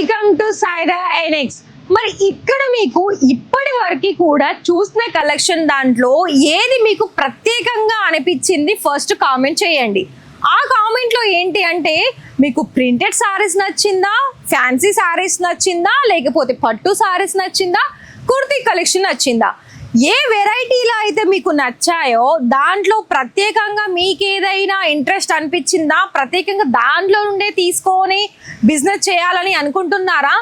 Welcome to సాయిరా annexe. మరి ఇక్కడ మీకు ఇప్పటి వరకు కూడా చూసిన కలెక్షన్ దాంట్లో ఏది మీకు ప్రత్యేకంగా అనిపించింది ఫస్ట్ కామెంట్ చేయండి. ఆ కామెంట్ లో ఏంటి అంటే మీకు ప్రింటెడ్ సారీస్ నచ్చిందా, ఫ్యాన్సీ సారీస్ నచ్చిందా, లేకపోతే పట్టు సారీస్ నచ్చిందా, కుర్తీ కలెక్షన్ నచ్చిందా, ఏ వెరైటీలో అయితే మీకు నచ్చాయో దాంట్లో ప్రత్యేకంగా మీకు ఏదైనా ఇంట్రెస్ట్ అనిపించిందా, ప్రత్యేకంగా దాంట్లో నుండే తీసుకొని బిజినెస్ చేయాలని అనుకుంటున్నారా?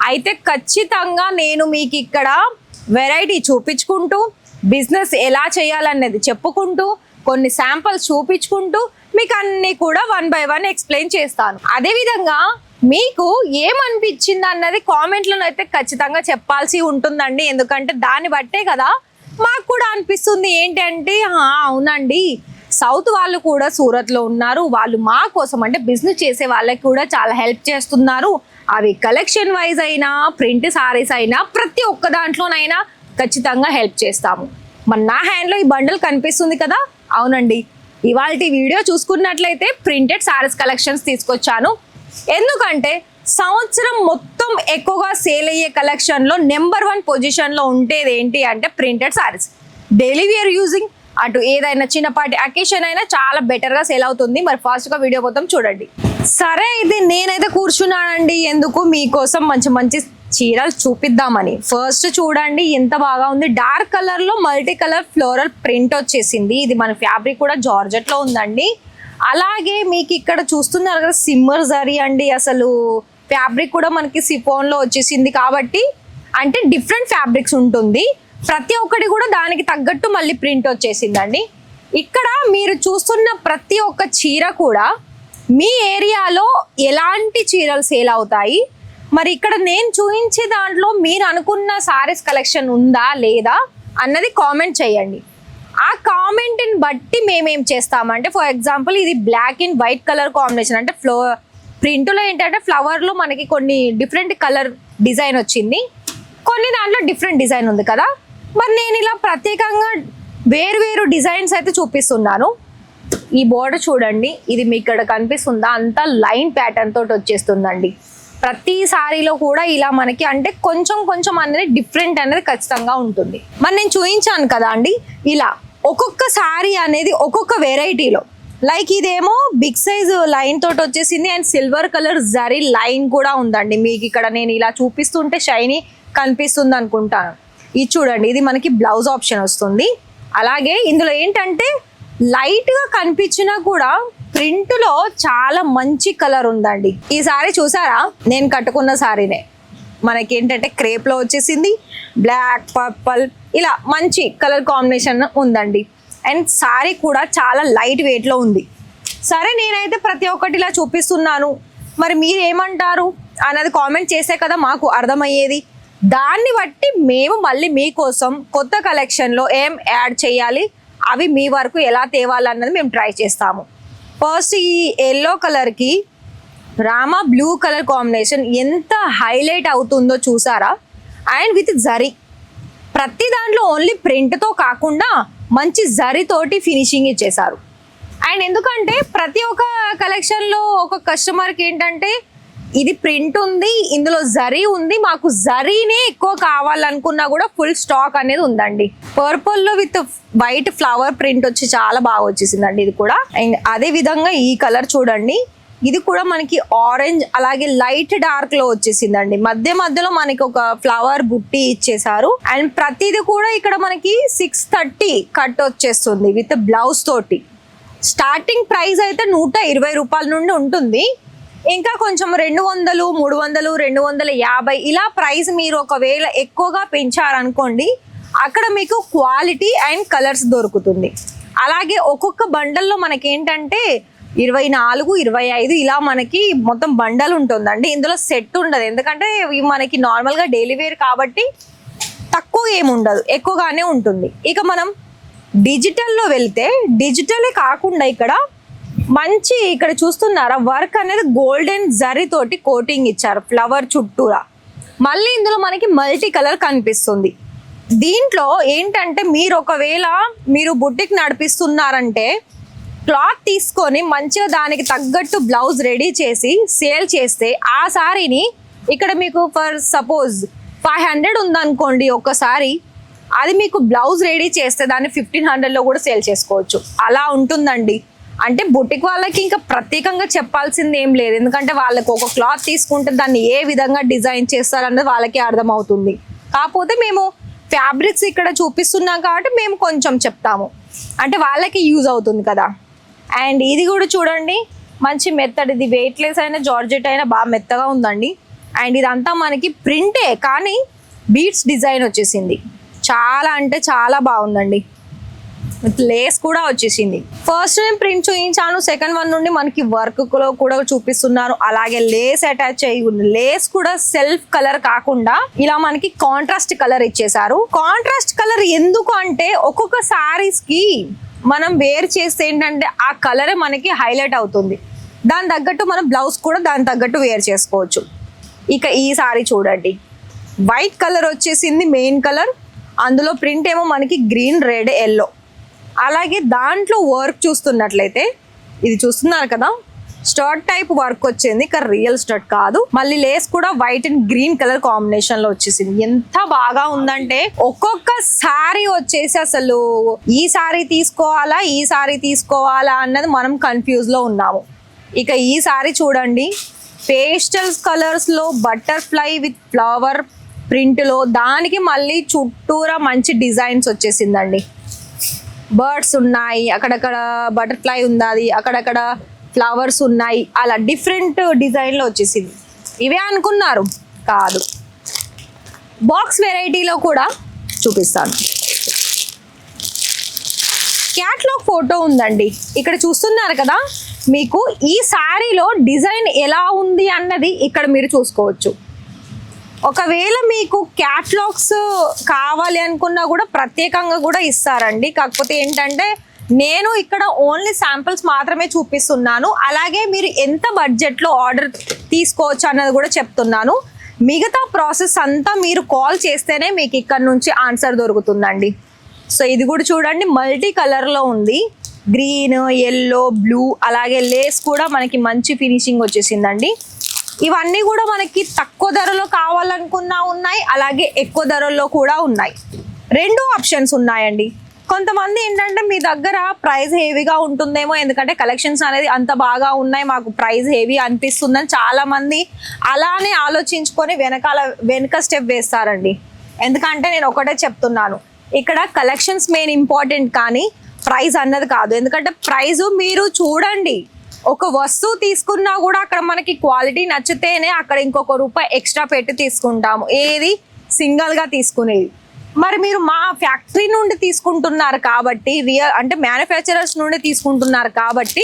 అయితే ఖచ్చితంగా నేను మీకు ఇక్కడ వెరైటీ చూపించుకుంటూ బిజినెస్ ఎలా చేయాలనేది చెప్పుకుంటూ కొన్ని శాంపిల్స్ చూపించుకుంటూ మీకు అన్ని కూడా 1 by 1 ఎక్స్ప్లెయిన్ చేస్తాను. అదేవిధంగా మీకు ఏమనిపించింది అన్నది కామెంట్లో అయితే ఖచ్చితంగా చెప్పాల్సి ఉంటుందండి. ఎందుకంటే దాన్ని బట్టే కదా మాకు కూడా అనిపిస్తుంది ఏంటంటే అవునండి సౌత్ వాళ్ళు కూడా సూరత్లో ఉన్నారు, వాళ్ళు మా కోసం అంటే బిజినెస్ చేసే వాళ్ళకి కూడా చాలా హెల్ప్ చేస్తున్నారు. అవి కలెక్షన్ వైజ్ అయినా ప్రింట్ సారీస్ అయినా ప్రతి ఒక్క దాంట్లోనైనా ఖచ్చితంగా హెల్ప్ చేస్తాము. మరి నా హ్యాండ్లో ఈ బండల్ కనిపిస్తుంది కదా, అవునండి ఇవాళ వీడియో చూసుకున్నట్లయితే ప్రింటెడ్ సారీస్ కలెక్షన్స్ తీసుకొచ్చాను. ఎందుకంటే సంవత్సరం మొత్తం ఎక్కువగా సేల్ అయ్యే కలెక్షన్లో నెంబర్ 1 పొజిషన్లో ఉండేది ఏంటి అంటే printed saris. Daily wear using అటు ఏదైనా చిన్నపాటి అకేషన్ అయినా చాలా బెటర్గా సేల్ అవుతుంది. మరి ఫాస్ట్గా వీడియో మొత్తం చూడండి. సరే అయితే నేనైతే కూర్చున్నానండి, ఎందుకు మీకోసం మంచి మంచి చీరలు చూపిద్దామని. ఫస్ట్ చూడండి ఎంత బాగా ఉంది, డార్క్ కలర్లో మల్టీ కలర్ ఫ్లోరల్ ప్రింట్ వచ్చేసింది. ఇది మన ఫ్యాబ్రిక్ కూడా జార్జెట్లో ఉందండి. అలాగే మీకు ఇక్కడ చూస్తున్నారు కదా సిమ్మర్ జరీ అండి, అసలు ఫ్యాబ్రిక్ కూడా మనకి సిఫోన్లో వచ్చేసింది కాబట్టి అంటే డిఫరెంట్ ఫ్యాబ్రిక్స్ ఉంటుంది. ప్రతి ఒక్కటి కూడా దానికి తగ్గట్టు మళ్ళీ ప్రింట్ వచ్చేసిందండి. ఇక్కడ మీరు చూస్తున్న ప్రతి ఒక్క చీర కూడా మీ ఏరియాలో ఎలాంటి చీరలు సేల్ అవుతాయి, మరి ఇక్కడ నేను చూపించే దాంట్లో మీరు అనుకున్న సారీస్ కలెక్షన్ ఉందా లేదా అన్నది కామెంట్ చేయండి. ఆ కామెంట్ని బట్టి మేమేం చేస్తామంటే ఫర్ ఎగ్జాంపుల్ ఇది black and white colour combination అంటే ప్రింట్లో ఏంటంటే ఫ్లవర్లో మనకి కొన్ని డిఫరెంట్ కలర్ డిజైన్ వచ్చింది, కొన్ని దాంట్లో డిఫరెంట్ డిజైన్ ఉంది కదా. మరి నేను ఇలా ప్రత్యేకంగా వేరు డిజైన్స్ అయితే చూపిస్తున్నాను. ఈ బోర్డర్ చూడండి, ఇది మీకు ఇక్కడ కనిపిస్తుందా, అంతా లైన్ ప్యాటర్న్ తోటి వచ్చేస్తుందండి. ప్రతి సారీలో కూడా ఇలా మనకి అంటే కొంచెం అనేది డిఫరెంట్ అనేది ఖచ్చితంగా ఉంటుంది. మరి నేను చూపించాను కదా అండి, ఇలా ఒక్కొక్క సారీ అనేది ఒక్కొక్క వెరైటీలో, లైక్ ఇదేమో బిగ్ సైజ్ లైన్ తోటి వచ్చేసింది and silver colour zari line కూడా ఉందండి. మీకు ఇక్కడ నేను ఇలా చూపిస్తుంటే షైనీ కనిపిస్తుంది అనుకుంటాను. ఇది చూడండి, ఇది మనకి బ్లౌజ్ ఆప్షన్ వస్తుంది. అలాగే ఇందులో ఏంటంటే లైట్గా కనిపించినా కూడా ప్రింట్లో చాలా మంచి కలర్ ఉందండి. ఈ సారీ చూసారా, నేను కట్టుకున్న సారీనే మనకి ఏంటంటే క్రేప్లో వచ్చేసింది, బ్లాక్ పర్పుల్ ఇలా మంచి కలర్ కాంబినేషన్ ఉందండి. అండ్ సారీ కూడా చాలా లైట్ వెయిట్లో ఉంది. సరే నేనైతే ప్రతి ఒక్కటి ఇలా చూపిస్తున్నాను, మరి మీరు ఏమంటారు అన్నది కామెంట్ చేసే కదా మాకు అర్థమయ్యేది. దాన్ని బట్టి మేము మళ్ళీ మీకోసం కొత్త కలెక్షన్లో ఏం యాడ్ చేయాలి, అవి మీ వరకు ఎలా తేవాలన్నది మేము ట్రై చేస్తాము. ఫస్ట్ ఈ ఎల్లో కలర్కి రామా బ్లూ కలర్ కాంబినేషన్ ఎంత హైలైట్ అవుతుందో చూసారా. అండ్ విత్ జరీ, ప్రతి దాంట్లో ఓన్లీ ప్రింట్తో కాకుండా మంచి జరీతోటి ఫినిషింగ్ ఇచ్చేసారు. అండ్ ఎందుకంటే ప్రతి ఒక్క కలెక్షన్లో ఒక కస్టమర్కి ఏంటంటే ఇది ప్రింట్ ఉంది, ఇందులో జరీ ఉంది, మాకు జరీనే ఎక్కువ కావాలనుకున్నా కూడా ఫుల్ స్టాక్ అనేది ఉందండి. పర్పుల్లో విత్ వైట్ ఫ్లవర్ ప్రింట్ వచ్చి చాలా బాగా వచ్చేసిందండి ఇది కూడా. అండ్ అదే విధంగా ఈ కలర్ చూడండి, ఇది కూడా మనకి ఆరెంజ్ అలాగే లైట్ డార్క్ లో వచ్చేసిందండి. మధ్యలో మనకి ఒక ఫ్లవర్ బుట్టి ఇచ్చేసారు. అండ్ ప్రతిది కూడా ఇక్కడ మనకి 630 కట్ వచ్చేస్తుంది విత్ బ్లౌజ్ తోటి. స్టార్టింగ్ ప్రైస్ అయితే 120 రూపాయల నుండి ఉంటుంది. ఇంకా కొంచెం 200, 300, 250 ఇలా ప్రైస్ మీరు ఒకవేళ ఎక్కువగా పెంచారనుకోండి అక్కడ మీకు క్వాలిటీ అండ్ కలర్స్ దొరుకుతుంది. అలాగే ఒక్కొక్క బండల్లో మనకి ఏంటంటే 24, 25 ఇలా మనకి మొత్తం బండల్ ఉంటుందండి. ఇందులో సెట్ ఉండదు, ఎందుకంటే ఇవి మనకి నార్మల్గా డైలీ వేర్ కాబట్టి తక్కువ ఏముండదు, ఎక్కువగానే ఉంటుంది. ఇక మనం డిజిటల్లో వెళ్తే డిజిటలే కాకుండా ఇక్కడ చూస్తున్నారా వర్క్ అనేది గోల్డెన్ జరీ తోటి కోటింగ్ ఇచ్చారు ఫ్లవర్ చుట్టూరా. మళ్ళీ ఇందులో మనకి మల్టీ కలర్ కనిపిస్తుంది. దీంట్లో ఏంటంటే మీరు ఒకవేళ బుట్టికి నడిపిస్తున్నారంటే క్లాత్ తీసుకొని మంచిగా దానికి తగ్గట్టు బ్లౌజ్ రెడీ చేసి సేల్ చేస్తే ఆ సారీని ఇక్కడ మీకు ఫర్ సపోజ్ 500 ఉందనుకోండి ఒక్కసారి, అది మీకు బ్లౌజ్ రెడీ చేస్తే దాన్ని 1500లో కూడా సేల్ చేసుకోవచ్చు. అలా ఉంటుందండి. అంటే బుటిక్ వాళ్ళకి ఇంకా ప్రత్యేకంగా చెప్పాల్సింది ఏం లేదు, ఎందుకంటే వాళ్ళకి ఒక క్లాత్ తీసుకుంటే దాన్ని ఏ విధంగా డిజైన్ చేస్తారన్నది వాళ్ళకే అర్థమవుతుంది. కాకపోతే మేము ఫ్యాబ్రిక్స్ ఇక్కడ చూపిస్తున్నాం కాబట్టి మేము కొంచెం చెప్తాము, అంటే వాళ్ళకి యూజ్ అవుతుంది కదా. అండ్ ఇది కూడా చూడండి, మంచి మెత్తడి, ఇది వెయిట్లెస్ అయినా జార్జెట్ అయినా బాగా మెత్తగా ఉందండి. అండ్ ఇదంతా మనకి ప్రింటే కానీ బీడ్స్ డిజైన్ వచ్చేసింది, చాలా అంటే చాలా బాగుందండి. విత్ లేస్ కూడా వచ్చేసింది. ఫస్ట్ నేను ప్రింట్ చూపించాను, సెకండ్ వన్ నుండి మనకి వర్క్ కూడా చూపిస్తున్నాను. అలాగే లేస్ అటాచ్ అయ్యి ఉంది. లేస్ కూడా సెల్ఫ్ కలర్ కాకుండా ఇలా మనకి కాంట్రాస్ట్ కలర్ ఇచ్చేసారు. కాంట్రాస్ట్ కలర్ ఎందుకు అంటే ఒక్కొక్క సారీస్ కి మనం వేర్ చేస్తే ఏంటంటే ఆ కలరే మనకి హైలైట్ అవుతుంది. దాని తగ్గట్టు మనం బ్లౌజ్ కూడా దాని తగ్గట్టు వేర్ చేసుకోవచ్చు. ఇక ఈ సారీ చూడండి, వైట్ కలర్ వచ్చేసింది మెయిన్ కలర్, అందులో ప్రింట్ ఏమో మనకి గ్రీన్, రెడ్, ఎల్లో. అలాగే దాంట్లో వర్క్ చూస్తున్నట్లయితే ఇది చూస్తున్నారు కదా, స్టర్ట్ టైప్ వర్క్ వచ్చింది, కానీ రియల్ స్టర్ట్ కాదు. మళ్ళీ లేస్ కూడా white and green colour combination లో వచ్చేసింది. ఎంత బాగా ఉందంటే ఒక్కొక్క సారీ వచ్చేసి అసలు ఈ సారీ తీసుకోవాలా అన్నది మనం కన్ఫ్యూజ్ లో ఉన్నాము. ఇక ఈ సారీ చూడండి, పేస్టల్స్ కలర్స్ లో బటర్ఫ్లై విత్ ఫ్లవర్ ప్రింట్ లో, దానికి మళ్ళీ చుట్టూరా మంచి డిజైన్స్ వచ్చేసిందండి. బర్డ్స్ ఉన్నాయి, అక్కడక్కడ బటర్ఫ్లై ఉంది, అక్కడక్కడ ఫ్లవర్స్ ఉన్నాయి, అలా డిఫరెంట్ డిజైన్లో వచ్చేసింది. ఇవే అనుకున్నారు, కాదు. బాక్స్ వెరైటీలో కూడా చూపిస్తాను. క్యాట్లాగ్ ఫోటో ఉందండి, ఇక్కడ చూస్తున్నారు కదా. మీకు ఈ శారీలో డిజైన్ ఎలా ఉంది అన్నది ఇక్కడ మీరు చూసుకోవచ్చు. ఒకవేళ మీకు క్యాటలాగ్స్ కావాలి అనుకున్నా కూడా ప్రత్యేకంగా కూడా ఇస్తారండి. కాకపోతే ఏంటంటే నేను ఇక్కడ ఓన్లీ శాంపిల్స్ మాత్రమే చూపిస్తున్నాను. అలాగే మీరు ఎంత బడ్జెట్లో ఆర్డర్ తీసుకోవచ్చు అన్నది కూడా చెప్తున్నాను. మిగతా ప్రాసెస్ అంతా మీరు కాల్ చేస్తేనే మీకు ఇక్కడ నుంచి ఆన్సర్ దొరుకుతుందండి. సో ఇది కూడా చూడండి, మల్టీ కలర్లో ఉంది, గ్రీన్, ఎల్లో, బ్లూ. అలాగే లేస్ కూడా మనకి మంచి ఫినిషింగ్ వచ్చేసిందండి. ఇవన్నీ కూడా మనకి తక్కువ ధరలో కావాలనుకున్నా ఉన్నాయి, అలాగే ఎక్కువ ధరల్లో కూడా ఉన్నాయి. రెండు ఆప్షన్స్ ఉన్నాయండి. కొంతమంది ఏంటంటే మీ దగ్గర ప్రైస్ హెవీగా ఉంటుందేమో, ఎందుకంటే కలెక్షన్స్ అనేది అంత బాగా ఉన్నాయి, మాకు ప్రైస్ హెవీ అనిపిస్తుందని చాలా మంది అలానే ఆలోచించుకొని వెనక స్టెప్ వేస్తారండి. ఎందుకంటే నేను ఒకటే చెప్తున్నాను, ఇక్కడ కలెక్షన్స్ మెయిన్ ఇంపార్టెంట్ కానీ ప్రైస్ అన్నది కాదు. ఎందుకంటే ప్రైస్ మీరు చూడండి, ఒక వస్తువు తీసుకున్నా కూడా అక్కడ మనకి క్వాలిటీ నచ్చితేనే అక్కడ ఇంకొక రూపాయి ఎక్స్ట్రా పెట్టి తీసుకుంటాము, ఏది సింగిల్గా తీసుకునేది. మరి మీరు మా ఫ్యాక్టరీ నుండి తీసుకుంటున్నారు కాబట్టి, అంటే మ్యానుఫ్యాక్చరర్స్ నుండి తీసుకుంటున్నారు కాబట్టి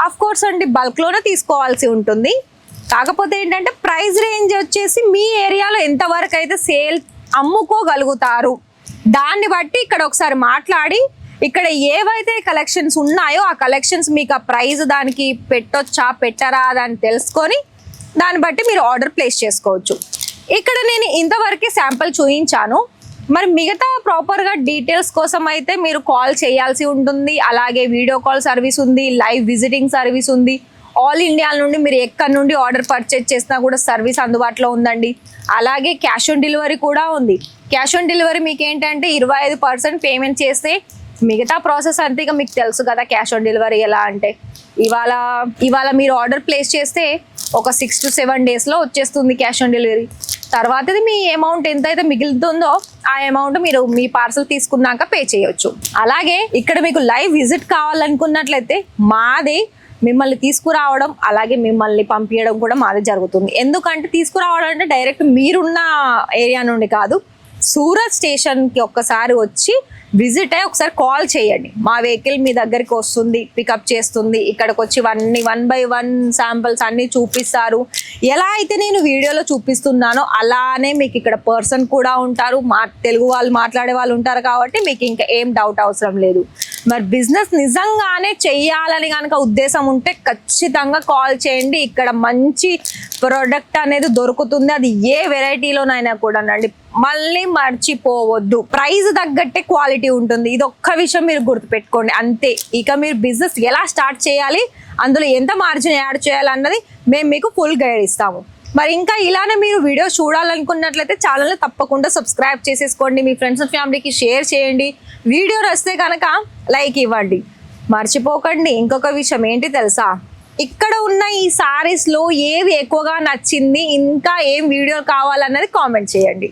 అఫ్ కోర్స్ అండి బల్క్లోనే తీసుకోవాల్సి ఉంటుంది. కాకపోతే ఏంటంటే ప్రైస్ రేంజ్ వచ్చేసి మీ ఏరియాలో ఎంతవరకు అయితే సేల్ అమ్ముకోగలుగుతారు దాన్ని బట్టి ఇక్కడ ఒకసారి మాట్లాడి, ఇక్కడ ఏవైతే కలెక్షన్స్ ఉన్నాయో ఆ కలెక్షన్స్ మీకు ఆ ప్రైస్ దానికి పెట్టొచ్చా పెట్టరా అని తెలుసుకొని దాన్ని బట్టి మీరు ఆర్డర్ ప్లేస్ చేసుకోవచ్చు. ఇక్కడ నేను ఇంతవరకు శాంపుల్ చూపించాను. మరి మిగతా ప్రాపర్గా డీటెయిల్స్ కోసం అయితే మీరు కాల్ చేయాల్సి ఉంటుంది. అలాగే వీడియో కాల్ సర్వీస్ ఉంది, లైవ్ విజిటింగ్ సర్వీస్ ఉంది. ఆల్ ఇండియా నుండి మీరు ఎక్కడి నుండి ఆర్డర్ పర్చేజ్ చేసినా కూడా సర్వీస్ అందుబాటులో ఉందండి. అలాగే క్యాష్ ఆన్ డెలివరీ కూడా ఉంది. క్యాష్ ఆన్ డెలివరీ మీకు ఏంటంటే 25% పేమెంట్ చేస్తే మిగతా ప్రాసెస్ అంతే. ఇక మీకు తెలుసు కదా క్యాష్ ఆన్ డెలివరీ ఎలా అంటే, ఇవాళ మీరు ఆర్డర్ ప్లేస్ చేస్తే ఒక 6 to 7 డేస్లో వచ్చేస్తుంది క్యాష్ ఆన్ డెలివరీ. తర్వాతది మీ అమౌంట్ ఎంతైతే మిగులుతుందో ఆ అమౌంట్ మీరు మీ పార్సల్ తీసుకున్నాక పే చేయొచ్చు. అలాగే ఇక్కడ మీకు లైవ్ విజిట్ కావాలనుకున్నట్లయితే మాదే మిమ్మల్ని తీసుకురావడం అలాగే మిమ్మల్ని పంపించడం కూడా మాదే జరుగుతుంది. ఎందుకంటే తీసుకురావడం అంటే డైరెక్ట్ మీరున్న ఏరియా నుండి కాదు, సూరత్ స్టేషన్కి ఒక్కసారి వచ్చి విజిట్ అయ్యి ఒకసారి కాల్ చేయండి. మా వెహికల్ మీ దగ్గరికి వస్తుంది, పికప్ చేస్తుంది, ఇక్కడికి వచ్చి 1 by 1 శాంపిల్స్ అన్నీ చూపిస్తారు. ఎలా అయితే నేను వీడియోలో చూపిస్తున్నానో అలానే మీకు ఇక్కడ పర్సన్ కూడా ఉంటారు, తెలుగు వాళ్ళు మాట్లాడే వాళ్ళు ఉంటారు. కాబట్టి మీకు ఇంకా ఏం డౌట్ అవసరం లేదు. మరి బిజినెస్ నిజంగానే చెయ్యాలని కనుక ఉద్దేశం ఉంటే ఖచ్చితంగా కాల్ చేయండి. ఇక్కడ మంచి ప్రోడక్ట్ అనేది దొరుకుతుంది, అది ఏ వెరైటీలోనైనా కూడా అండి. మళ్ళీ మర్చిపోవద్దు, ప్రైస్ తగ్గట్టే క్వాలిటీ ఉంటుంది. ఇది ఒక్క విషయం మీరు గుర్తుపెట్టుకోండి అంతే. ఇక మీరు బిజినెస్ ఎలా స్టార్ట్ చేయాలి, అందులో ఎంత మార్జిన్ యాడ్ చేయాలి అన్నది మేము మీకు ఫుల్ గైడ్ ఇస్తాము. మరి ఇంకా ఇలానే మీరు వీడియో చూడాలనుకున్నట్లయితే ఛానల్ని తప్పకుండా సబ్స్క్రైబ్ చేసేసుకోండి, మీ ఫ్రెండ్స్ అండ్ ఫ్యామిలీకి షేర్ చేయండి, వీడియో నచ్చితే కనుక లైక్ ఇవ్వండి. మర్చిపోకండి ఇంకొక విషయం ఏంటి తెలుసా, ఇక్కడ ఉన్న ఈ సారీస్లో ఏది ఎక్కువగా నచ్చింది, ఇంకా ఏం వీడియో కావాలన్నది కామెంట్ చేయండి.